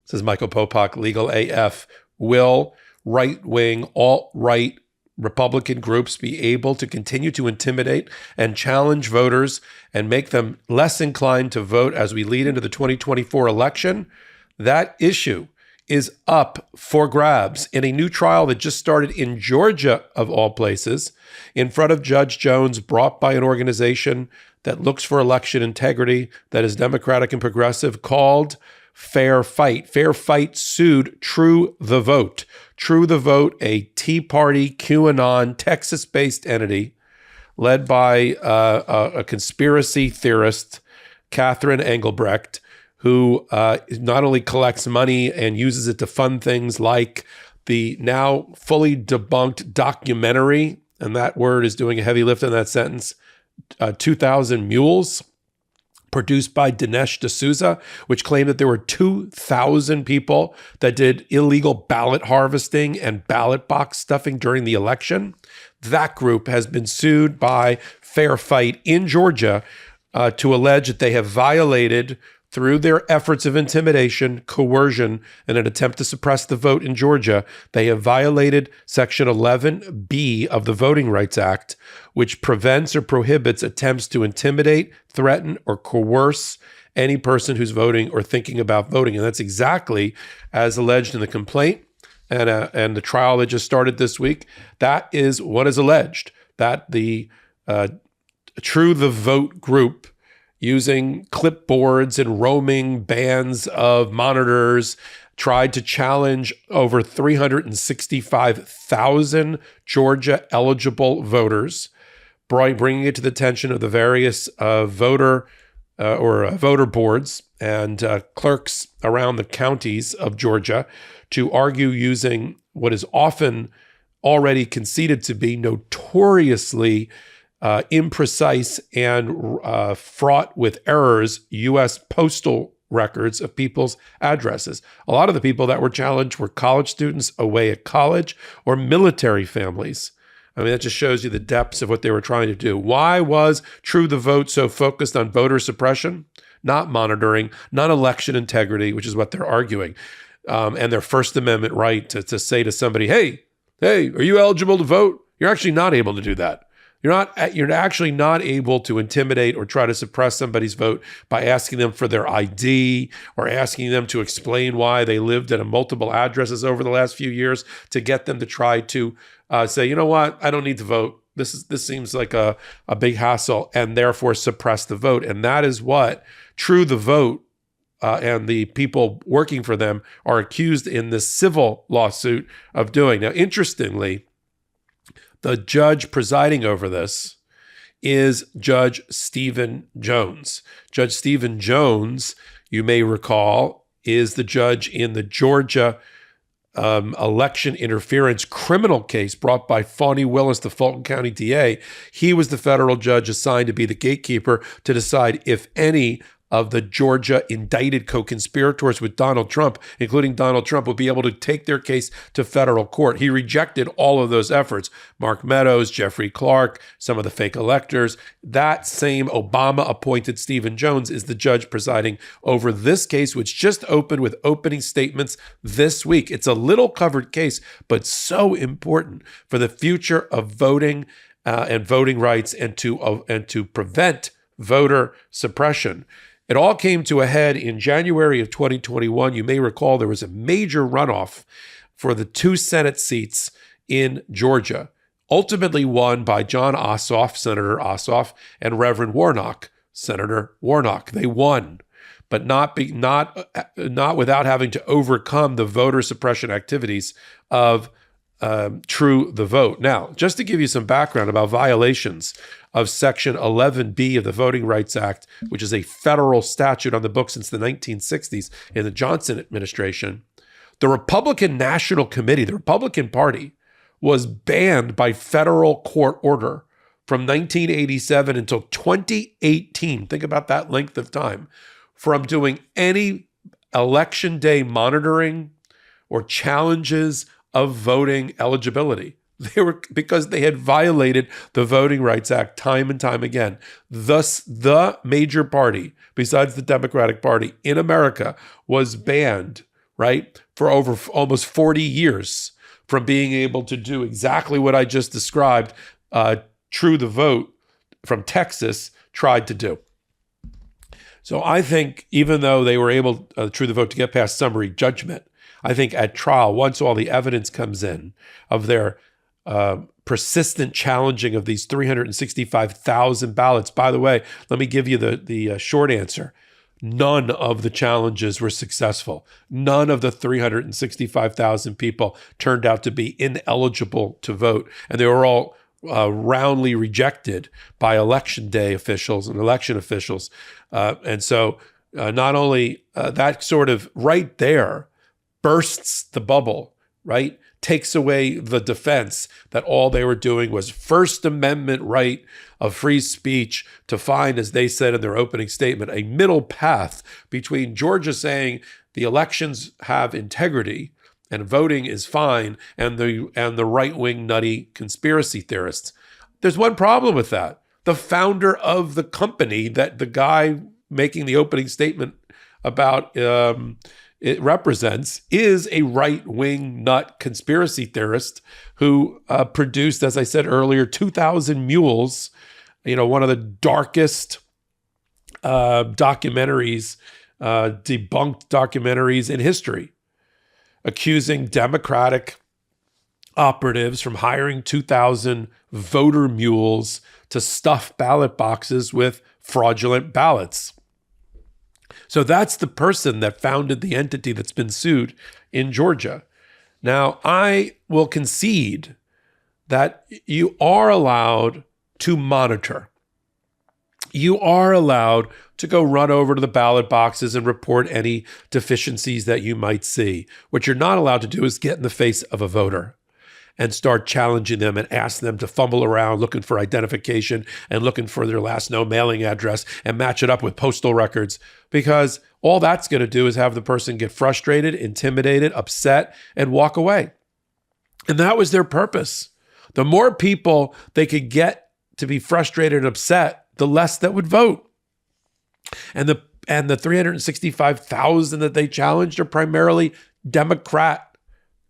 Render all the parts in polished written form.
says Michael Popok, Legal AF, will right-wing, alt-right Republican groups be able to continue to intimidate and challenge voters and make them less inclined to vote as we lead into the 2024 election? That issue is up for grabs in a new trial that just started in Georgia, of all places, in front of Judge Jones, brought by an organization that looks for election integrity, that is democratic and progressive, called Fair Fight. Fair Fight sued True the Vote. True the Vote, a Tea Party, QAnon, Texas-based entity led by a conspiracy theorist, Catherine Engelbrecht, who not only collects money and uses it to fund things like the now fully debunked documentary, and that word is doing a heavy lift in that sentence, 2,000 Mules, produced by Dinesh D'Souza, which claimed that there were 2,000 people that did illegal ballot harvesting and ballot box stuffing during the election. That group has been sued by Fair Fight in Georgia to allege that they have violated, through their efforts of intimidation, coercion, and an attempt to suppress the vote in Georgia, they have violated Section 11B of the Voting Rights Act, which prevents or prohibits attempts to intimidate, threaten, or coerce any person who's voting or thinking about voting. And that's exactly as alleged in the complaint and the trial that just started this week. That is what is alleged, that the True the Vote group, using clipboards and roaming bands of monitors, tried to challenge over 365,000 Georgia-eligible voters, bringing it to the attention of the various voter boards and clerks around the counties of Georgia to argue using what is often already conceded to be notoriously imprecise and fraught with errors U.S. postal records of people's addresses. A lot of the people that were challenged were college students away at college or military families. I mean, that just shows you the depths of what they were trying to do. Why was True the Vote so focused on voter suppression? Not monitoring, not election integrity, which is what they're arguing, and their First Amendment right to say to somebody, hey, are you eligible to vote? You're actually not able to do that. You're actually not able to intimidate or try to suppress somebody's vote by asking them for their ID or asking them to explain why they lived at multiple addresses over the last few years to get them to try to say, you know what, I don't need to vote. This seems like a big hassle, and therefore suppress the vote. And that is what True the Vote and the people working for them are accused in this civil lawsuit of doing. Now, interestingly, the judge presiding over this is Judge Stephen Jones. Judge Stephen Jones, you may recall, is the judge in the Georgia election interference criminal case brought by Fawny Willis, the Fulton County DA. He was the federal judge assigned to be the gatekeeper to decide if any of the Georgia indicted co-conspirators with Donald Trump, including Donald Trump, would be able to take their case to federal court. He rejected all of those efforts. Mark Meadows, Jeffrey Clark, some of the fake electors. That same Obama-appointed Stephen Jones is the judge presiding over this case, which just opened with opening statements this week. It's a little covered case, but so important for the future of voting and voting rights and to prevent voter suppression. It all came to a head in January of 2021. You may recall there was a major runoff for the 2 Senate seats in Georgia, ultimately won by John Ossoff, Senator Ossoff, and Reverend Warnock, Senator Warnock. They won, but not without having to overcome the voter suppression activities of True the Vote. Now, just to give you some background about violations of Section 11B of the Voting Rights Act, which is a federal statute on the books since the 1960s in the Johnson administration, the Republican National Committee, the Republican Party, was banned by federal court order from 1987 until 2018. Think about that length of time, from doing any election day monitoring or challenges of voting eligibility. Because they had violated the Voting Rights Act time and time again. Thus, the major party, besides the Democratic Party in America, was banned right, for over almost 40 years from being able to do exactly what I just described, True the Vote from Texas tried to do. So I think even though they were able, True the Vote, to get past summary judgment, I think at trial, once all the evidence comes in of their persistent challenging of these 365,000 ballots. By the way, let me give you the short answer. None of the challenges were successful. None of the 365,000 people turned out to be ineligible to vote, and they were all roundly rejected by election day officials and election officials. And so not only that sort of right there bursts the bubble, right? Takes away the defense that all they were doing was First Amendment right of free speech to find, as they said in their opening statement, a middle path between Georgia saying the elections have integrity and voting is fine, and the right-wing nutty conspiracy theorists. There's one problem with that. The founder of the company that the guy making the opening statement about it represents is a right-wing nut conspiracy theorist who produced, as I said earlier, 2,000 Mules, one of the darkest documentaries, debunked documentaries in history, accusing Democratic operatives from hiring 2,000 voter mules to stuff ballot boxes with fraudulent ballots. So that's the person that founded the entity that's been sued in Georgia. Now, I will concede that you are allowed to monitor. You are allowed to go run over to the ballot boxes and report any deficiencies that you might see. What you're not allowed to do is get in the face of a voter and start challenging them and ask them to fumble around looking for identification and looking for their last known mailing address and match it up with postal records, because all that's going to do is have the person get frustrated, intimidated, upset, and walk away. And that was their purpose. The more people they could get to be frustrated and upset, the less that would vote. And the 365,000 that they challenged are primarily Democrat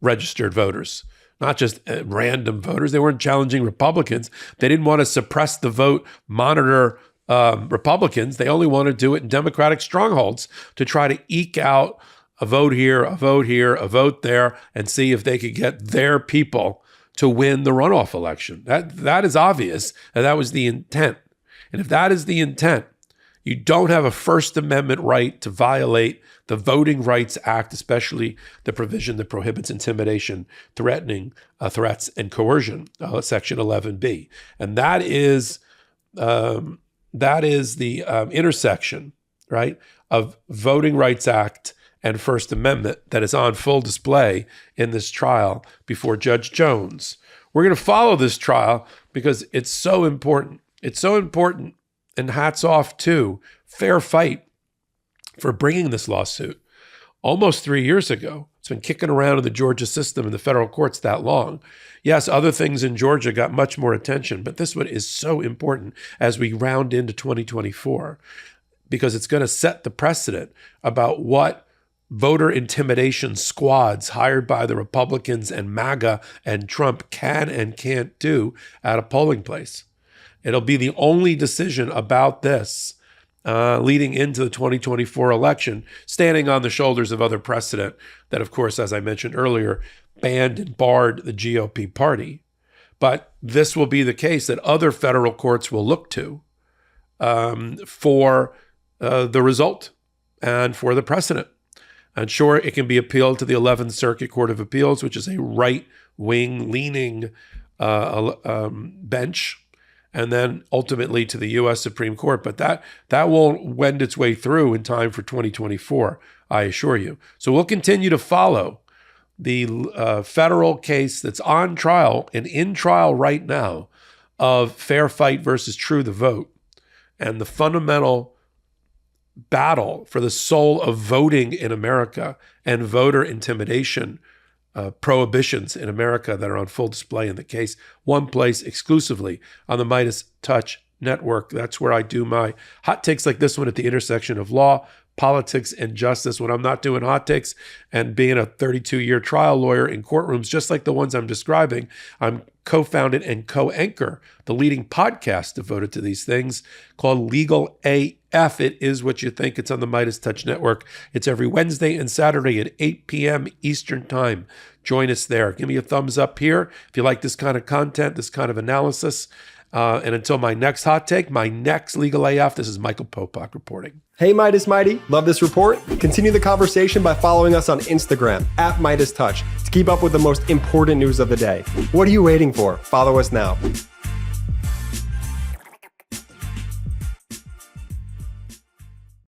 registered voters, not just random voters. They weren't challenging Republicans. They didn't want to suppress the vote, monitor Republicans. They only want to do it in Democratic strongholds to try to eke out a vote here, a vote here, a vote there, and see if they could get their people to win the runoff election. That is obvious, and that was the intent. And if that is the intent, you don't have a First Amendment right to violate the Voting Rights Act, especially the provision that prohibits intimidation, threatening, threats, and coercion, Section 11B. And that is the intersection, right, of Voting Rights Act and First Amendment that is on full display in this trial before Judge Jones. We're going to follow this trial because it's so important. It's so important, and hats off to Fair Fight for bringing this lawsuit almost 3 years ago. It's been kicking around in the Georgia system in the federal courts that long. Yes, other things in Georgia got much more attention, but this one is so important as we round into 2024 because it's going to set the precedent about what voter intimidation squads hired by the Republicans and MAGA and Trump can and can't do at a polling place. It'll be the only decision about this leading into the 2024 election, standing on the shoulders of other precedent that, of course, as I mentioned earlier, banned and barred the GOP party. But this will be the case that other federal courts will look to for the result and for the precedent. And sure, it can be appealed to the 11th Circuit Court of Appeals, which is a right-wing leaning bench, and then ultimately to the U.S. Supreme Court. But that won't wend its way through in time for 2024, I assure you. So we'll continue to follow the federal case that's on trial and in trial right now of Fair Fight versus True the Vote and the fundamental battle for the soul of voting in America and voter intimidation prohibitions in America that are on full display in the case. One place exclusively on the MeidasTouch network. That's where I do my hot takes like this one at the intersection of law, politics and justice when I'm not doing hot takes and being a 32-year trial lawyer in courtrooms, just like the ones I'm describing. I'm co-founded and co-anchor the leading podcast devoted to these things called Legal AF. It is what you think. It's on the MeidasTouch network. It's every Wednesday and Saturday at 8 p.m. Eastern time. Join us there. Give me a thumbs up here if you like this kind of content, this kind of analysis. And until my next hot take, my next Legal AF, this is Michael Popok reporting. Hey, Meidas Mighty. Love this report? Continue the conversation by following us on Instagram at MeidasTouch to keep up with the most important news of the day. What are you waiting for? Follow us now.